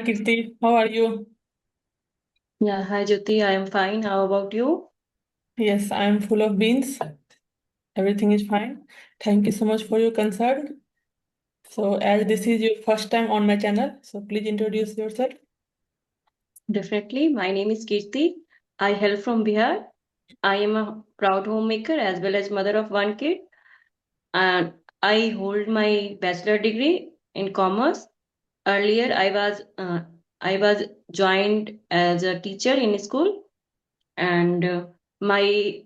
Kirti. How are you? Yeah, hi Jyoti, I am fine. How about you? Yes, I'm full of beans. Everything is fine. Thank you so much for your concern. So, as this is your first time on my channel, so please introduce yourself. Definitely. My name is Kirti. I hail from Bihar. I am a proud homemaker as well as mother of one kid. And I hold my bachelor degree in commerce. Earlier, I was joined as a teacher in school. And my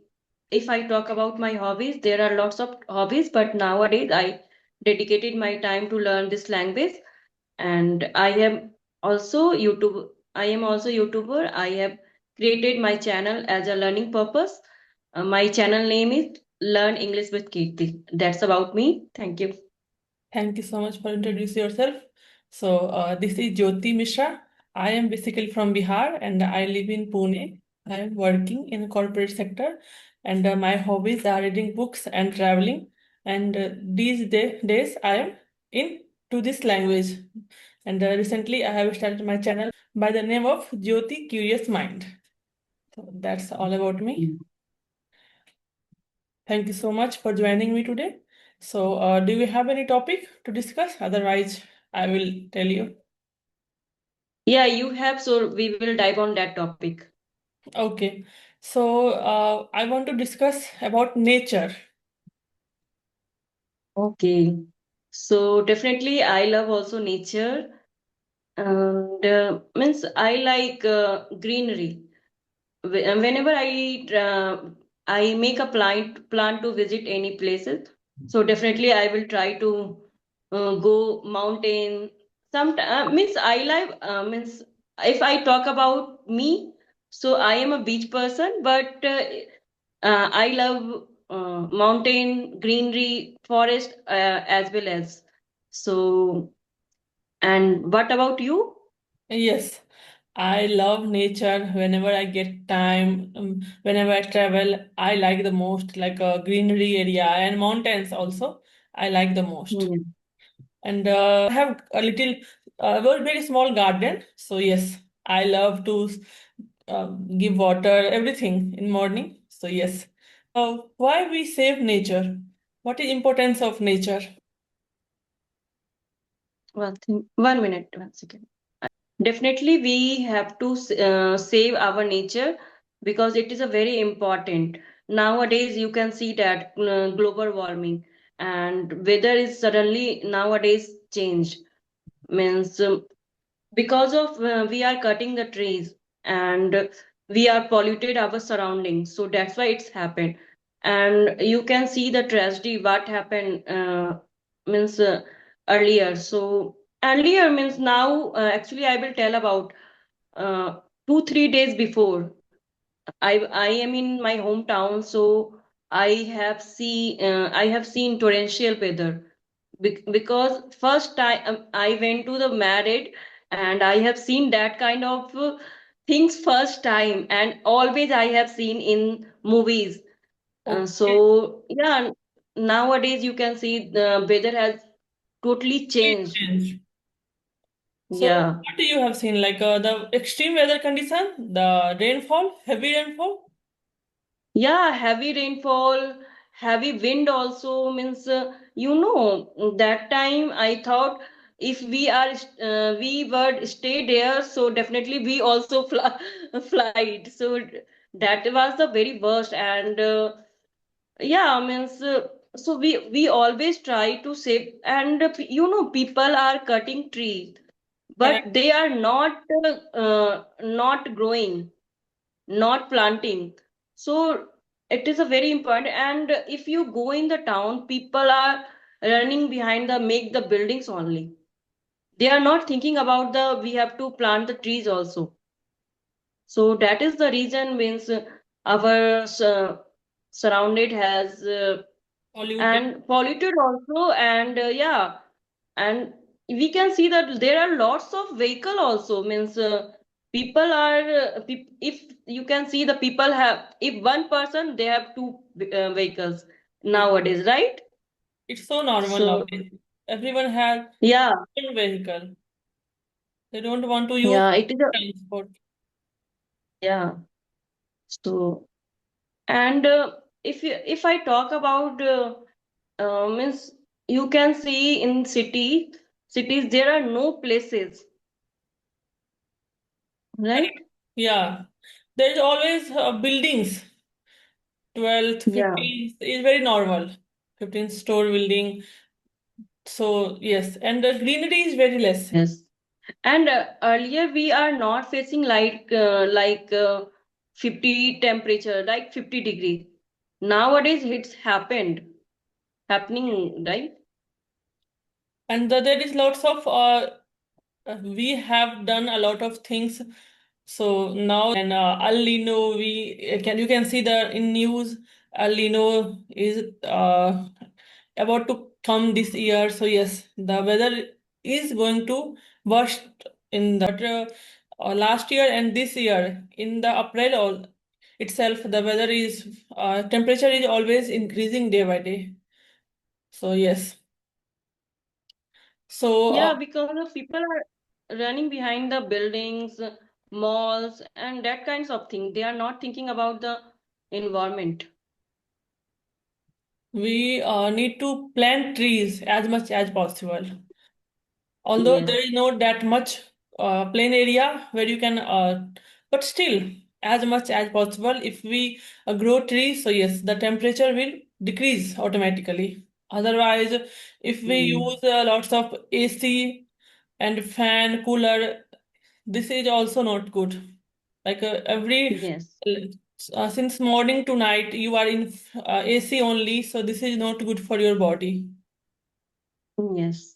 if I talk about my hobbies, there are lots of hobbies, but nowadays I dedicated my time to learn this language. And I am also YouTuber. I have created my channel as a learning purpose. My channel name is Learn English with Kirti. That's about me. Thank you. Thank you so much for introducing yourself. So, this is Jyoti Mishra. I am basically from Bihar and I live in Pune. I am working in corporate sector and my hobbies are reading books and traveling. And days I am into this language. And recently I have started my channel by the name of Jyoti Curious Mind. So that's all about me. Thank you so much for joining me today. So, do we have any topic to discuss? Otherwise, I will tell you. Yeah, you have, so we will dive on that topic. Okay. So, I want to discuss about nature. Okay. So definitely I love also nature, and means I like greenery. Whenever I make a plan to visit any places, so definitely I will try to go mountain. Some means I like means if I talk about me, so I am a beach person, but I love mountain, greenery, forest as well as. So, and what about you? Yes, I love nature whenever I get time. Whenever I travel, I like the most like a greenery area and mountains also. I like the most. Hmm. And I have a little, very small garden. So yes, I love to give water, everything in morning. So yes. Why we save nature? What is importance of nature? One minute, 1 second. Definitely, we have to save our nature because it is a very important. Nowadays, you can see that global warming and weather is suddenly nowadays changed. Means because of we are cutting the trees and we are polluted our surroundings, so that's why it's happened. And you can see the tragedy what happened means earlier. So earlier means now actually I will tell about 2 3 days before. I am in my hometown, so I have seen torrential weather. Because first time I went to the married, and I have seen that kind of things first time, and always I have seen in movies. Okay, So yeah, nowadays you can see the weather has totally it changed. change. So Yeah. what do you have seen? Like the extreme weather condition, the rainfall, heavy rainfall? Yeah, heavy rainfall, heavy wind also means, that time I thought if we would stay there, so definitely we also flight. So that was the very worst. And yeah, means, so we always try to save. And people are cutting trees, Yeah, but they are not growing, not planting. So it is a very important. And if you go in the town, people are running behind the make the buildings only. They are not thinking about the we have to plant the trees also. So that is the reason means our surrounded has polluted. and polluted also. And yeah, and we can see that there are lots of vehicle also means people are if you can see the people have, if one person they have two vehicles Yes. nowadays, right? It's so normal So nowadays. Everyone has yeah, one vehicle. They don't want to use Yeah, it is a transport. yeah. So and if I talk about means you can see in cities there are no places, right? Yeah. There's always buildings. 12th, Yeah. 15th is very normal. 15th store building. So, yes. And the greenery is very less. Yes. And earlier we are not facing like 50 temperature, like 50 degrees. Nowadays it's happening, right? And there is lots of we have done a lot of things. So now and El Nino, we can you can see the in news El Nino is about to come this year. So yes, the weather is going to worst in the last year and this year in the April all itself the weather is temperature is always increasing day by day. So yes. So Yeah, because of people are running behind the buildings, malls, and that kinds of thing. They are not thinking about the environment. we need to plant trees as much as possible. Although Yes, there is not that much plain area where you can, but still, as much as possible, if we grow trees, so yes, the temperature will decrease automatically. Otherwise, if we mm, use lots of AC and fan, cooler, this is also not good. Like yes, since morning to night, you are in AC only, so this is not good for your body. yes.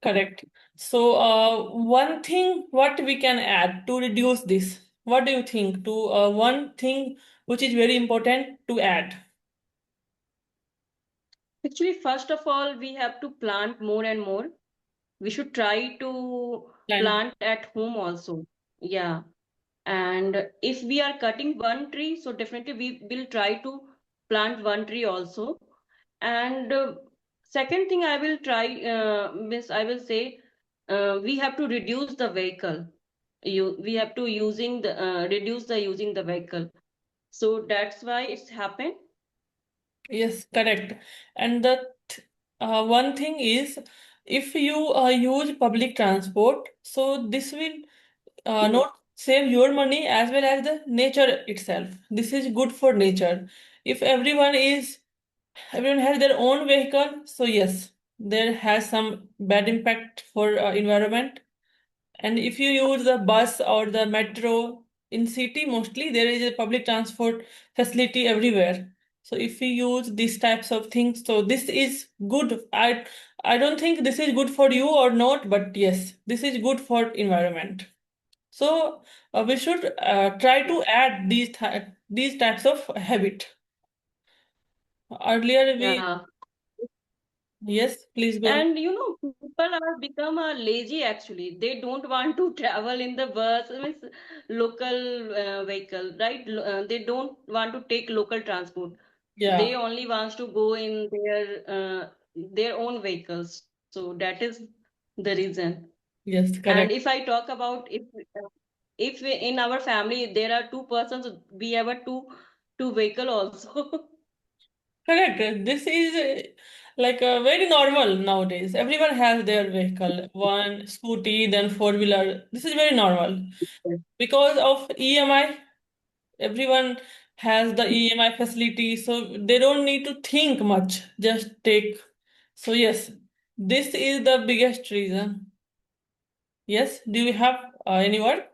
Correct. So, one thing what we can add to reduce this? What do you think? To one thing which is very important to add. Actually, first of all, we have to plant more and more. We should try to Plant. plant at home also. Yeah. And if we are cutting one tree, so definitely we will try to plant one tree also. And second thing I will try, miss, I will say, we have to reduce the vehicle. We have to using the reduce the using the vehicle. So that's why it's happened. Yes, correct. And the one thing is, if you use public transport, so this will Yes, not save your money as well as the nature itself. This is good for nature. If everyone has their own vehicle, so yes, there has some bad impact for environment. And if you use the bus or the metro in city, mostly there is a public transport facility everywhere. So if we use these types of things, so this is good. I don't think this is good for you or not, but yes, this is good for environment. So we should try to add these types of habit. Earlier we yeah. yes, please go ahead. And people are become lazy actually. They don't want to travel in the bus, means local vehicle, right? They don't want to take local transport. They Yeah, only wants to go in their own vehicles. So that is the reason. yes, And correct. if I talk about if in our family there are two persons, we have a two vehicle also. Correct. This is like very normal nowadays. Everyone has their vehicle, one scooty, then four-wheeler. This is very normal. Because of EMI, everyone has the EMI facility, so they don't need to think much. Just take. So yes, this is the biggest reason. Yes, do you have any word?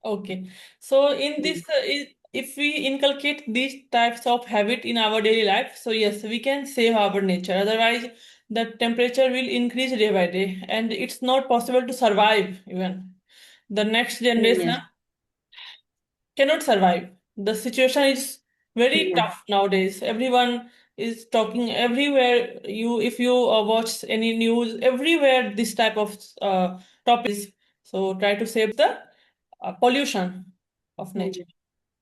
Okay. So in this, if we inculcate these types of habit in our daily life, so yes, we can save our nature. Otherwise, the temperature will increase day by day, and it's not possible to survive even. The next generation Yes, cannot survive. The situation is very yes, tough nowadays. Everyone is talking everywhere. If you watch any news, everywhere this type of topic is. So try to save the pollution of nature. yes.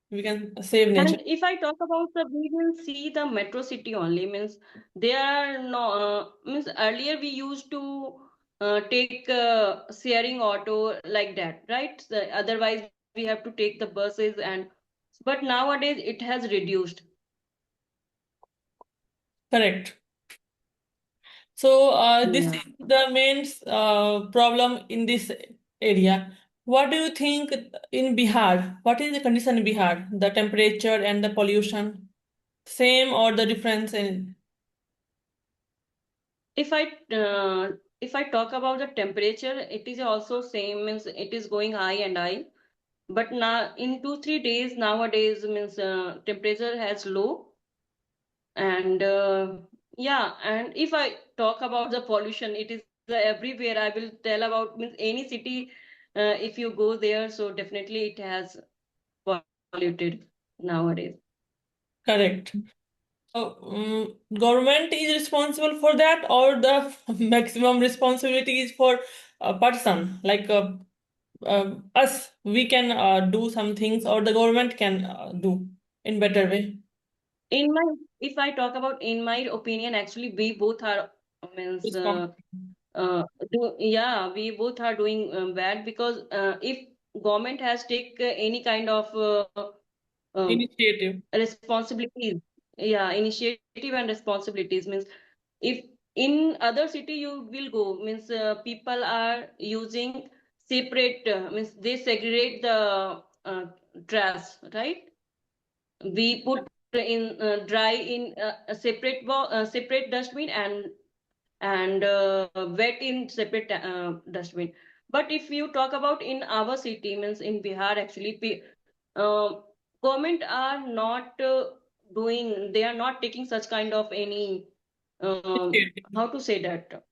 We can save nature. And if I talk about we will see the metro city only, means there are no, means earlier we used to take sharing auto like that, right? So otherwise, we have to take the buses, and but nowadays it has reduced. Correct. So this Yeah. is the main problem in this area. What do you think in Bihar? What is the condition in Bihar? The temperature and the pollution, same or the difference in? If I uh, if I talk about the temperature, it is also same, means it is going high and high. But now in 2 3 days nowadays means temperature has low, and yeah. And if I talk about the pollution, it is everywhere. I will tell about means any city, if you go there, so definitely it has polluted nowadays. Correct. Government is responsible for that, or the maximum responsibility is for a person like us. We can do some things, or the government can do in better way. In my, if I talk about in my opinion, actually we both are means Responsible yeah, we both are doing bad, because if government has take any kind of um, initiative. responsibilities, yeah, initiative and responsibilities, means if in other city you will go, means people are using separate, means they segregate the trash, right? We put in dry in separate dustbin, and wet in separate dustbin. But if you talk about in our city, means in Bihar, actually uh, government are not doing, they are not taking such kind of any Initiative. how to say that,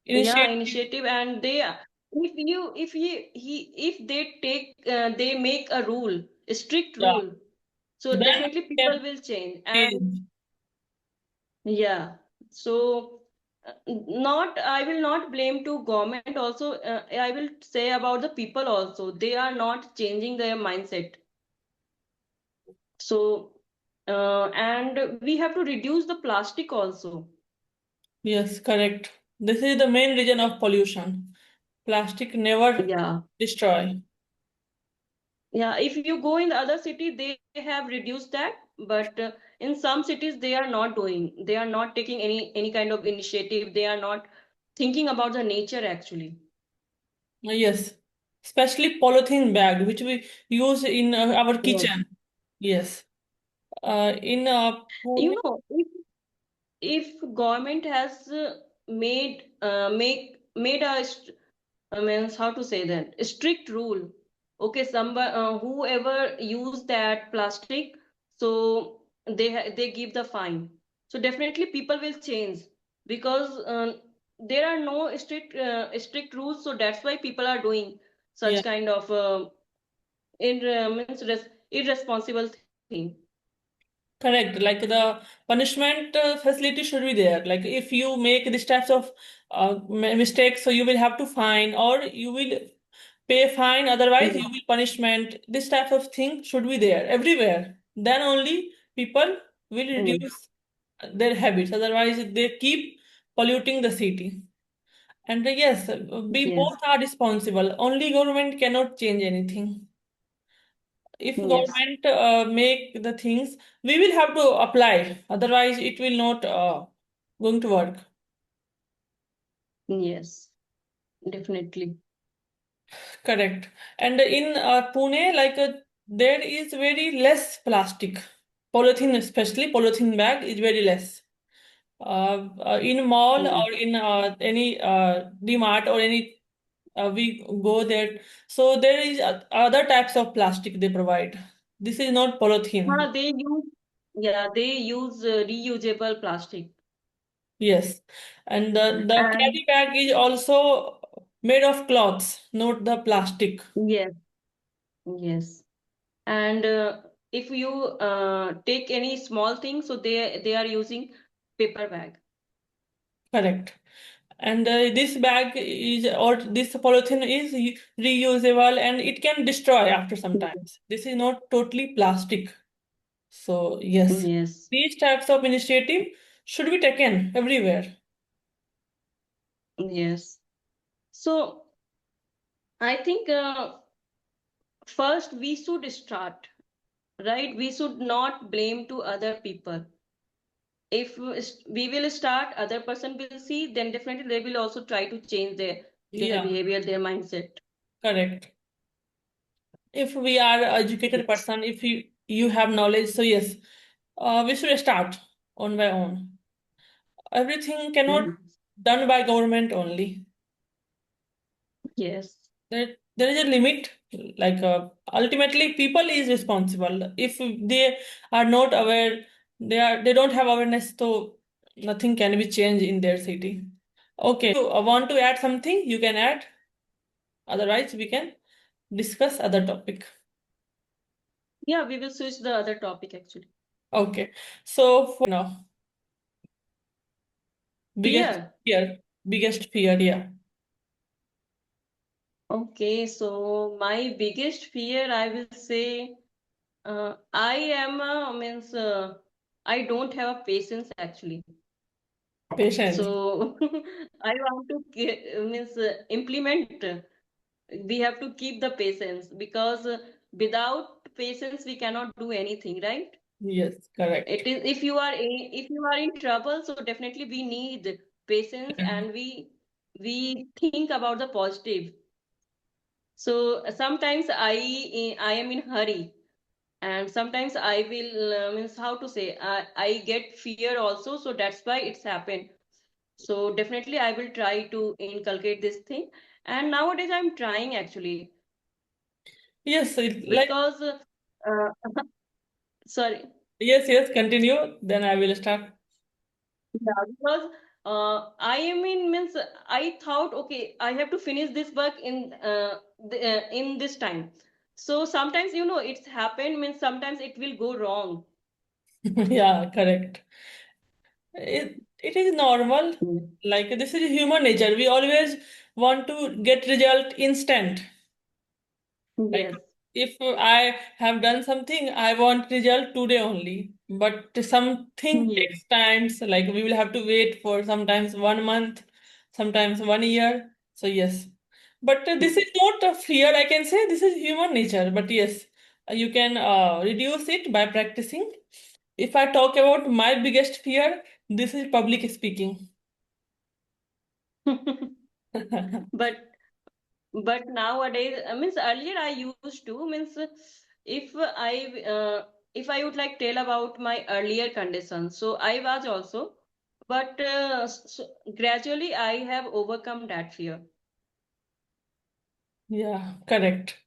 yeah, Initiative. initiative. And they, if they take they make a rule, a strict Yeah. rule, so Then definitely we people can will change. And change. yeah, so not, I will not blame to government also. I will say about the people also. They are not changing their mindset. So and we have to reduce the plastic also. Yes, correct. This is the main reason of pollution. Plastic never Yeah. destroy. Yeah, if you go in the other city, they have reduced that, but in some cities they are not doing. They are not taking any kind of initiative. They are not thinking about the nature actually. Yes, especially polythene bag, which we use in our Yes. kitchen. Yes. In You Pune, know, if government has made a means how to say that, a strict rule, okay, somebody whoever use that plastic, so they give the fine, so definitely people will change, because there are no strict rules, so that's why people are doing yeah, such kind of means irresponsible thing. correct. Like the punishment facility should be there. Like if you make these types of mistakes, so you will have to fine, or you will pay fine. Otherwise, you Yeah. will punishment. This type of thing should be there everywhere. Then only people will Mm. reduce their habits. Otherwise, they keep polluting the city. And yes, we Yes. both are responsible. Only government cannot change anything. If Yes. government make the things, we will have to apply. Otherwise, it will not going to work. Yes. Definitely. Correct. And in Pune, like there is very less plastic. Polythene, especially polythene bag, is very less. In mall Mm. or in any DMart or any we go there. So there is other types of plastic they provide. This is not polythene. They use, yeah, they use reusable plastic. Yes. And the And carry bag is also made of cloths, not the plastic. yes, yes. And if you take any small thing, so they are using paper bag. Correct. And this bag is, or this polythene is reusable and it can destroy after some times. This is not totally plastic. So, yes, Yes, these types of initiative should be taken everywhere. yes. So I think first we should start, right? We should not blame to other people. If we will start, other person will see, then definitely they will also try to change their Yeah, behavior, their mindset. correct. If we are educated Yes. person, if you have knowledge, so yes, we should start on by own. Everything cannot Mhm. done by government only. Yes. There is a limit. Like ultimately, people is responsible. If they are not aware, they don't have awareness, so nothing can be changed in their city. Okay, you want to add something? You can add. Otherwise, we can discuss other topic. Yeah, we will switch the other topic actually. Okay, so for now, biggest Fear. fear, biggest fear, yeah, Okay, so my biggest fear, I will say, I am a, means I don't have a patience actually. patience. So I want to means implement. We have to keep the patience because without patience we cannot do anything, right? Yes, correct. It is if you are in trouble, so definitely we need patience and we think about the positive. So sometimes I am in hurry, and sometimes I will means how to say I get fear also, so that's why it's happened. So definitely I will try to inculcate this thing, and nowadays I'm trying actually Yes, like because sorry. yes, yes. Continue. Then I will start. Yeah, because I am in means I thought okay I have to finish this work in this time. So sometimes it's happened means sometimes it will go wrong. Yeah, correct. It is normal. Mm. Like this is human nature. We always want to get result instant. Like Yes. if I have done something, I want result today only. But something Yes. takes times. Like we will have to wait for sometimes 1 month, sometimes 1 year. So yes. But this is not a fear. I can say this is human nature. But yes, you can reduce it by practicing. If I talk about my biggest fear, this is public speaking. But nowadays means earlier I used to means if if I would like tell about my earlier conditions, so I was also, but gradually I have overcome that fear. Yeah, correct.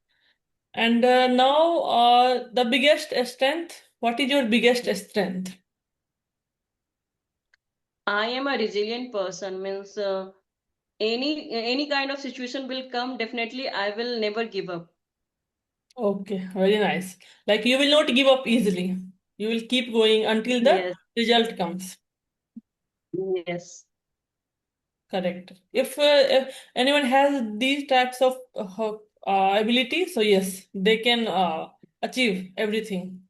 And now, the biggest strength. What is your biggest strength? I am a resilient person means any kind of situation will come, definitely I will never give up. Okay, very nice. Like you will not give up easily. You will keep going until the Yes. result comes. Yes. Correct. If anyone has these types of ability, so yes, they can achieve everything.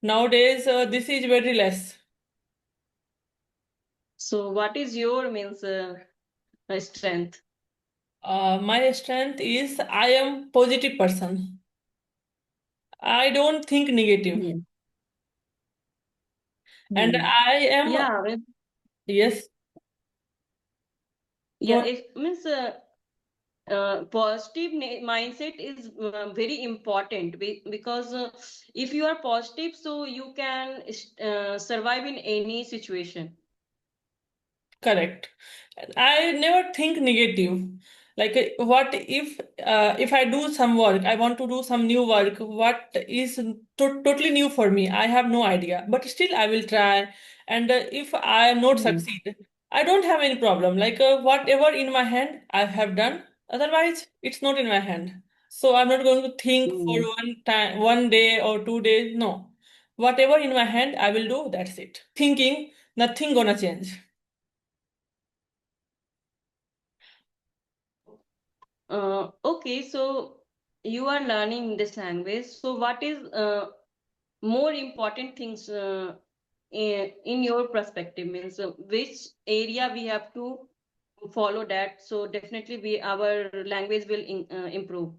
Nowadays, this is very less. So what is your means strength? My strength is I am positive person. I don't think negative, Yeah. and Hmm. I am Yeah, yes. Go yeah, on. it means positive mindset is very important because if you are positive, so you can survive in any situation. Correct. I never think negative. Like, what if I do some work, I want to do some new work, what is totally new for me? I have no idea, but still I will try. And if I am not Mhm. succeed, I don't have any problem. Like, whatever in my hand, I have done. Otherwise, it's not in my hand. So I'm not going to think for Mm. 1 time, 1 day or 2 days. No, whatever in my hand, I will do. That's it. Thinking nothing gonna change. Okay, so you are learning this language. So what is more important things in your perspective means which area we have to follow that, so definitely we our language will improve.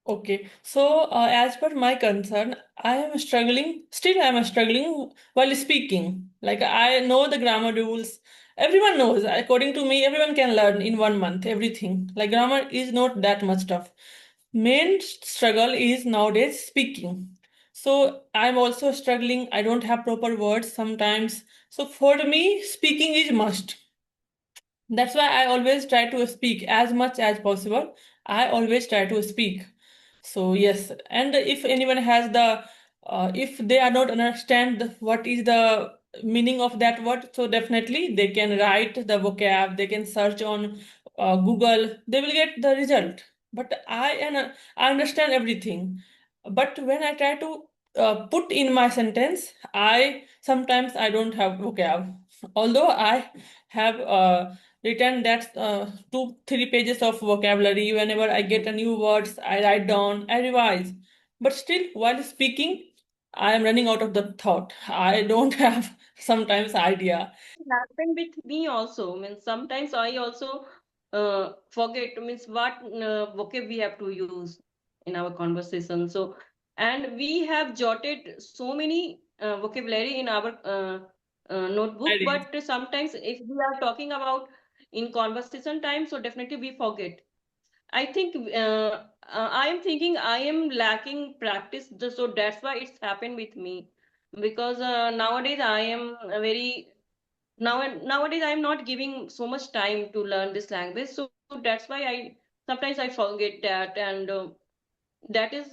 Okay, so as per my concern, I am struggling, still I am struggling while speaking. Like I know the grammar rules. Everyone knows. According to me, everyone can learn in 1 month everything. Like grammar is not that much tough. Main struggle is nowadays speaking. So I'm also struggling. I don't have proper words sometimes. So for me, speaking is must. That's why I always try to speak as much as possible. I always try to speak. So yes, and if anyone has if they are not understand what is the meaning of that word, so definitely they can write the vocab. They can search on Google. They will get the result. But I understand everything. But when I try to put in my sentence, I sometimes I don't have vocab. Although I have written that 2 3 pages of vocabulary. Whenever I get a new words, I write down, I revise. But still, while speaking, I am running out of the thought. I don't have sometimes idea. Happened with me also. Means sometimes I also forget means what vocab we have to use in our conversation. So, and we have jotted so many vocabulary in our notebook, Ideas. but sometimes if we are talking about in conversation time, so definitely we forget. I think I am thinking I am lacking practice, so that's why it's happened with me. Because nowadays I am a very nowadays I'm not giving so much time to learn this language, so that's why I sometimes I forget that, and that is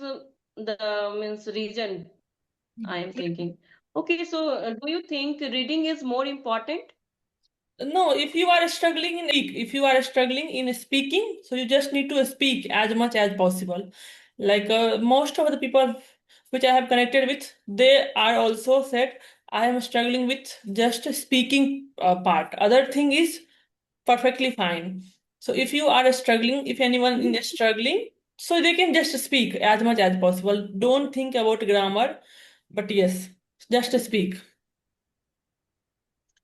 the means reason I am thinking. Okay, so do you think reading is more important? No, if you are struggling in speak, if you are struggling in speaking, so you just need to speak as much as possible. Like most of the people which I have connected with, they are also said I am struggling with just speaking part. Other thing is perfectly fine. So if you are struggling, if anyone is struggling, so they can just speak as much as possible. Don't think about grammar, but yes, just speak.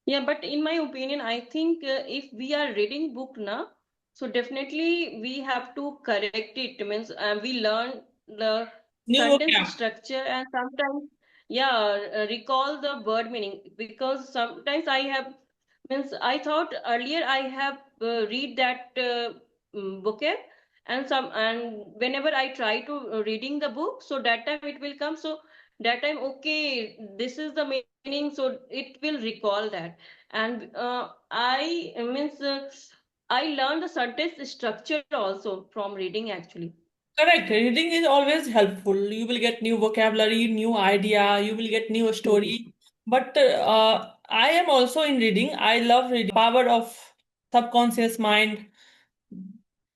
Yeah, but in my opinion, I think if we are reading book now, so definitely we have to correct it. Means we learn the New sentence vocab. structure, and sometimes, yeah, recall the word meaning, because sometimes I have means I thought earlier I have read that vocab, and whenever I try to reading the book, so that time it will come. So that time, okay, this is the meaning, so it will recall that. And I means I learned the sentence structure also from reading actually. Correct. Reading is always helpful. You will get new vocabulary, new idea, you will get new Mhm. story. But I am also in reading. I love reading. Power of subconscious mind.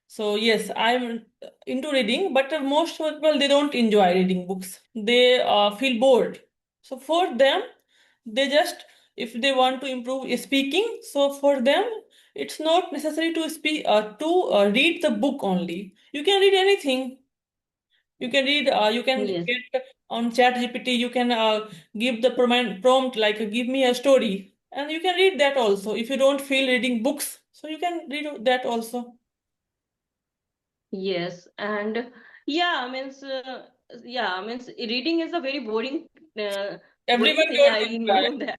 So yes, I'm into reading, but most people they don't enjoy reading books. They feel bored. So for them, they just if they want to improve speaking, so for them it's not necessary to speak to read the book only. You can read anything. You can read, you can Yes. get on chat GPT, you can give the prompt like give me a story. And you can read that also. If you don't feel reading books, so you can read that also. Yes, and yeah, means reading is a very boring Everyone thing. don't I enjoy. know that.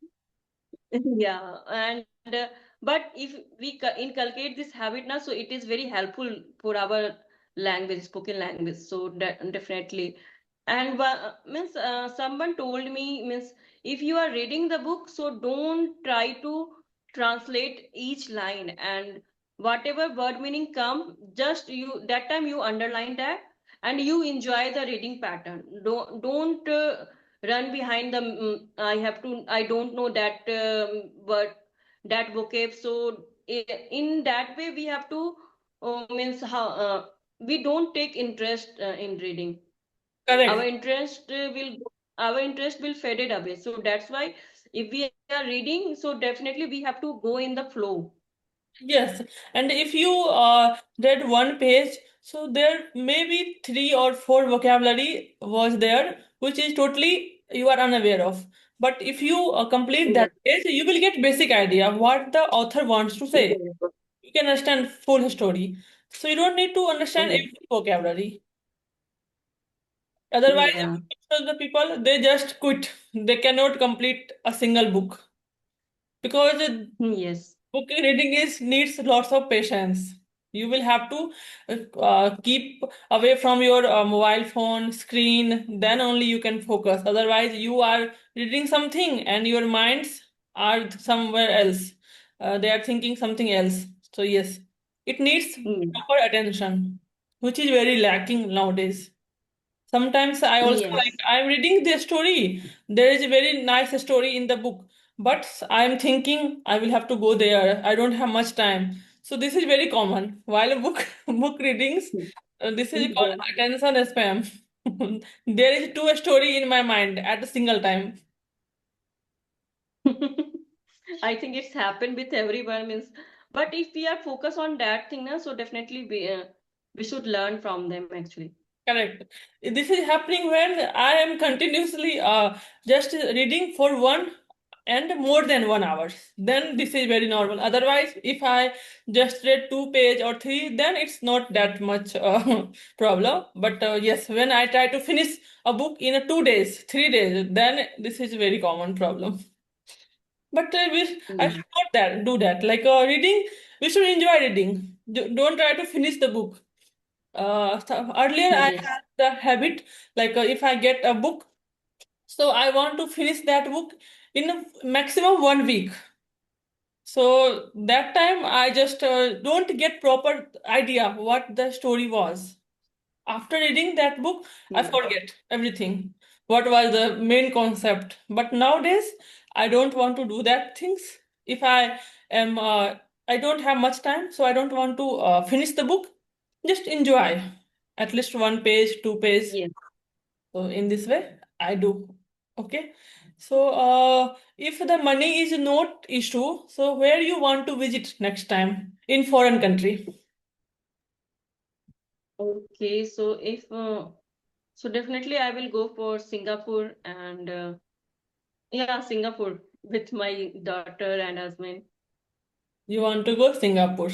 Yeah, and but if we inculcate this habit now, so it is very helpful for our language, spoken language. So definitely, and means someone told me means if you are reading the book, so don't try to translate each line, and whatever word meaning come, just you that time you underline that, and you enjoy the reading pattern. Don't run behind the I don't know that word, that vocab. So in that way we have to means how we don't take interest in reading. Our Correct. interest our interest will faded away. So that's why if we are reading, so definitely we have to go in the flow. Yes. And if you read one page, so there may be 3 or 4 vocabulary was there, which is totally you are unaware of. But if you complete that Yes. page, you will get basic idea of what the author wants to say. Yes. You can understand full story. So you don't need to understand Yes. every vocabulary. Otherwise, Yeah. most of the people they just quit. They cannot complete a single book because Yes. book reading is needs lots of patience. You will have to keep away from your mobile phone screen. Then only you can focus. Otherwise, you are reading something and your minds are somewhere else. They are thinking something else. So yes, it needs Mm. proper attention, which is very lacking nowadays. Sometimes I also like Yes. I'm reading the story. There is a very nice story in the book, but I'm thinking I will have to go there. I don't have much time. So this is very common. While a book book readings, this is called Yes. attention spam. There is two story in my mind at a single time. I think it's happened with everyone means, but if we are focused on that thing now, so definitely we should learn from them actually. Correct. This is happening when I am continuously just reading for 1 and more than 1 hours. Then this is very normal. Otherwise, if I just read 2 page or three, then it's not that much problem. But yes, when I try to finish a book in 2 days, 3 days, then this is a very common problem. But I Yeah. should not do that. Like reading, we should enjoy reading. Don't try to finish the book. Earlier, I Yes. had the habit, like if I get a book, so I want to finish that book in a maximum 1 week. So that time I just don't get proper idea what the story was. After reading that book, I Yeah. forget everything. What was the main concept? But nowadays, I don't want to do that things. If I am, I don't have much time, so I don't want to finish the book. Just enjoy at least 1 page, 2 page. Yes. So in this way, I do. Okay. So if the money is not issue, so where you want to visit next time in foreign country? Okay. So if so definitely I will go for Singapore and yeah, Singapore with my daughter and husband. You want to go Singapore.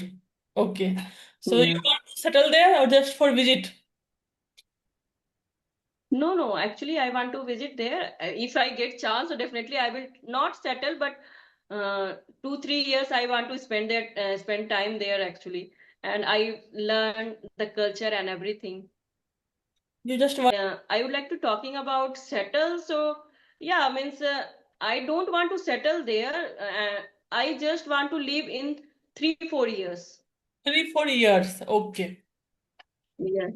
Okay. So you Yeah. want to settle there or just for visit? No, no, actually I want to visit there. If I get chance, so definitely I will not settle, but 2, 3 years I want to spend there, spend time there actually, and I learn the culture and everything. You just want I would like to talking about settle. So yeah, means I don't want to settle there. I just want to live in 3, 4 years. 3, 4 years. Okay. Yeah.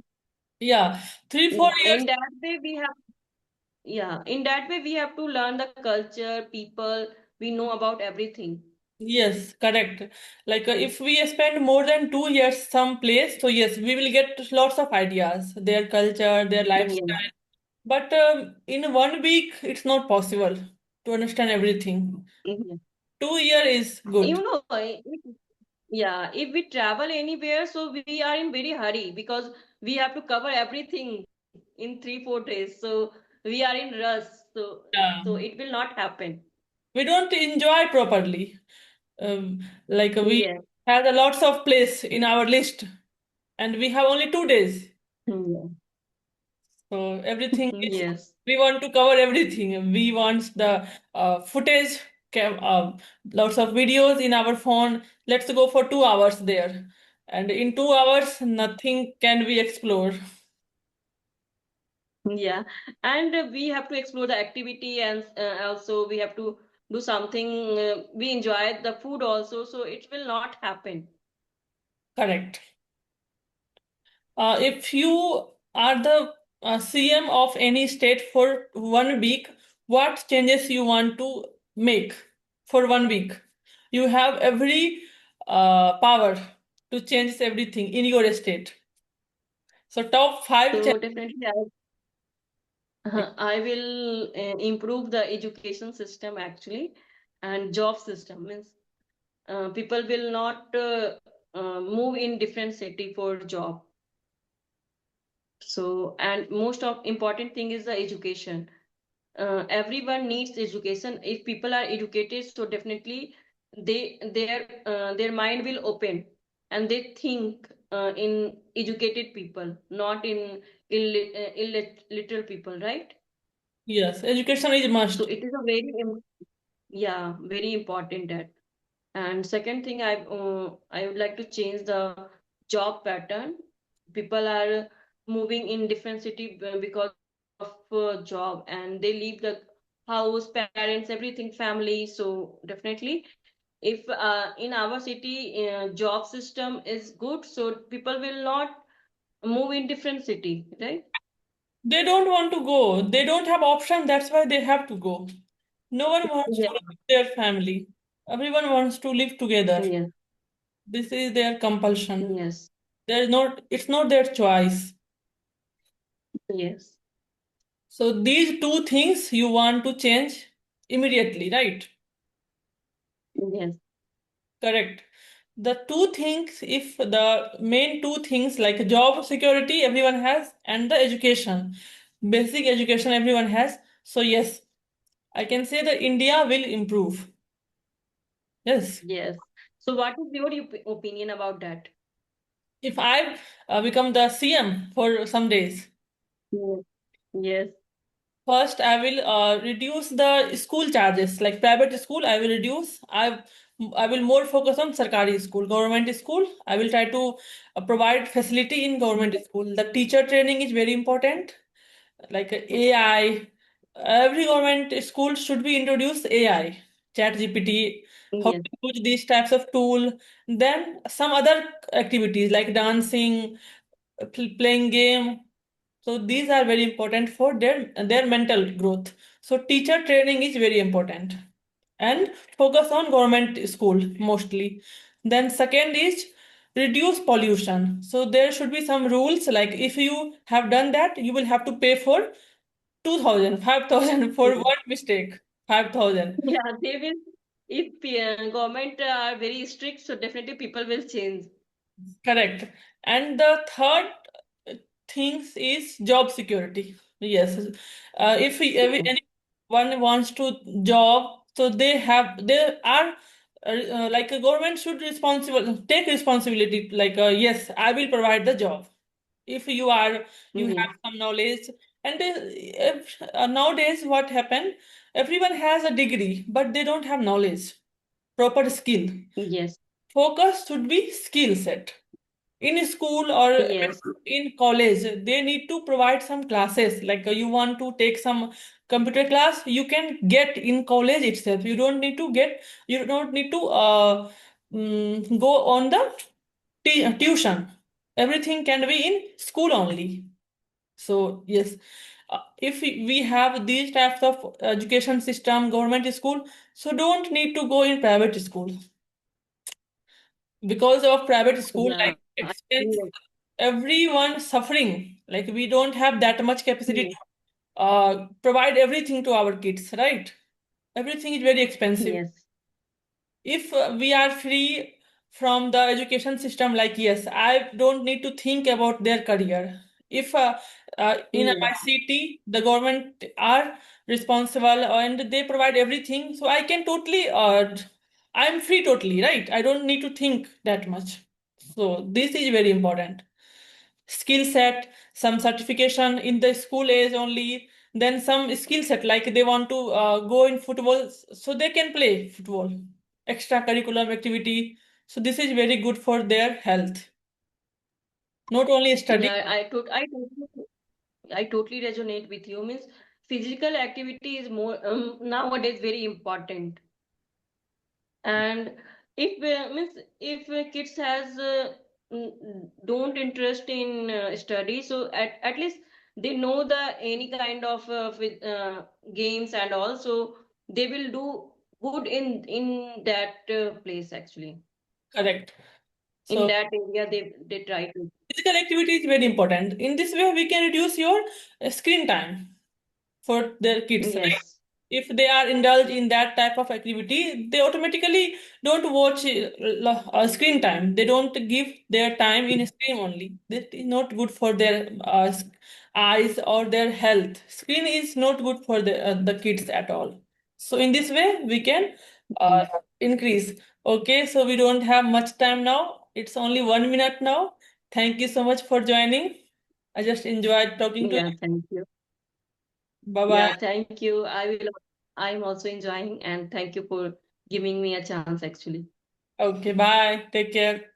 Yeah. Three, four Yeah. years. In that way we have yeah, in that way we have to learn the culture, people, we know about everything. Yes, correct. Like if we spend more than 2 years some place, so yes, we will get lots of ideas, their culture, their Yeah. lifestyle. But in 1 week, it's not possible to understand everything. Mhm. 2 year is good. You know, yeah, if we travel anywhere, so we are in very hurry because we have to cover everything in 3, 4 days. So we are in rush. So Yeah. it will not happen. We don't enjoy properly. Like we Yes. had a lots of place in our list, and we have only 2 days. Yeah. So everything is Yes. we want to cover everything. We want the footage, lots of videos in our phone. Let's go for 2 hours there, and in 2 hours, nothing can be explored. Yeah. And we have to explore the activity and also we have to do something. We enjoy the food also. So it will not happen. Correct. If you are the CM of any state for 1 week, what changes you want to make for 1 week? You have every power to change everything in your state. So top five So changes. definitely I will improve the education system actually and job system means people will not move in different city for job. So and most of important thing is the education. everyone needs education. If people are educated, so definitely their mind will open, and they think in educated people, not in illiterate people, right? Yes, education is So must. it is a very yeah, very important that. And second thing, I would like to change the job pattern. People are moving in different city because of job, and they leave the house, parents, everything, family. So definitely, if in our city job system is good, so people will not move in different city, right? They don't want to go. They don't have option. That's why they have to go. No one wants to Yeah. live with their family. Everyone wants to live together. Yes. This is their compulsion. Yes. There's not, it's not their choice. Yes. So these two things you want to change immediately, right? Yes. Correct. The two things, if the main two things like job security everyone has and the education, basic education everyone has. So yes, I can say that India will improve. Yes. Yes. So what is your opinion about that? If I become the CM for some days, Yes. Yes. first I will reduce the school charges. Like private school, I will reduce. I will more focus on Sarkari school, government school. I will try to provide facility in government school. The teacher training is very important. Like AI, every government school should be introduced AI, Chat GPT, how Yes. to use these types of tool. Then some other activities like dancing, playing game. So these are very important for their mental growth. So teacher training is very important and focus on government school mostly. Then second is reduce pollution. So there should be some rules like if you have done that you will have to pay for 2000, 5000 for Yes. one mistake. 5000. Yeah, they will. If government are very strict, so definitely people will change. Correct. And the third things is job security. Yes. If anyone wants to job, so they are like a government should responsible take responsibility. Like yes, I will provide the job. If you Yes. have some knowledge, and nowadays what happened? Everyone has a degree, but they don't have knowledge, proper skill. Yes. Focus should be skill set in school or Yes. in college. They need to provide some classes like you want to take some computer class you can get in college itself. You don't need to go on the tuition. Everything can be in school only. So yes, if we have these types of education system, government school, so don't need to go in private school because of private school Yeah. like I expense. feel Everyone suffering. Like we don't have that much capacity yes. to provide everything to our kids, right? Everything is very expensive. Yes. If we are free from the education system, like yes, I don't need to think about their career. If in Yes. my city the government are responsible and they provide everything, so I can totally I'm free totally, right? I don't need to think that much. So this is very important. Skill set, some certification in the school age only, then some skill set like they want to go in football, so they can play football, extracurricular activity. So this is very good for their health, not only study. Yeah, I totally resonate with you. Means physical activity is more nowadays very important. And if means if kids has don't interest in study, so at least they know the any kind of games, and also they will do good in that place actually. Correct. In So that area they try to. physical activity is very important. In this way we can reduce your screen time for their kids, right? Yes. if they are indulged in that type of activity, they automatically don't watch screen time. They don't give their time in screen only. That is not good for their eyes or their health. Screen is not good for the kids at all. So in this way, we can uh, Yes. increase. Okay, so we don't have much time now. It's only 1 minute now. Thank you so much for joining. I just enjoyed talking to Yeah, you. thank you. Bye bye. Yeah, thank you. I'm also enjoying and thank you for giving me a chance actually. Okay, bye. Take care.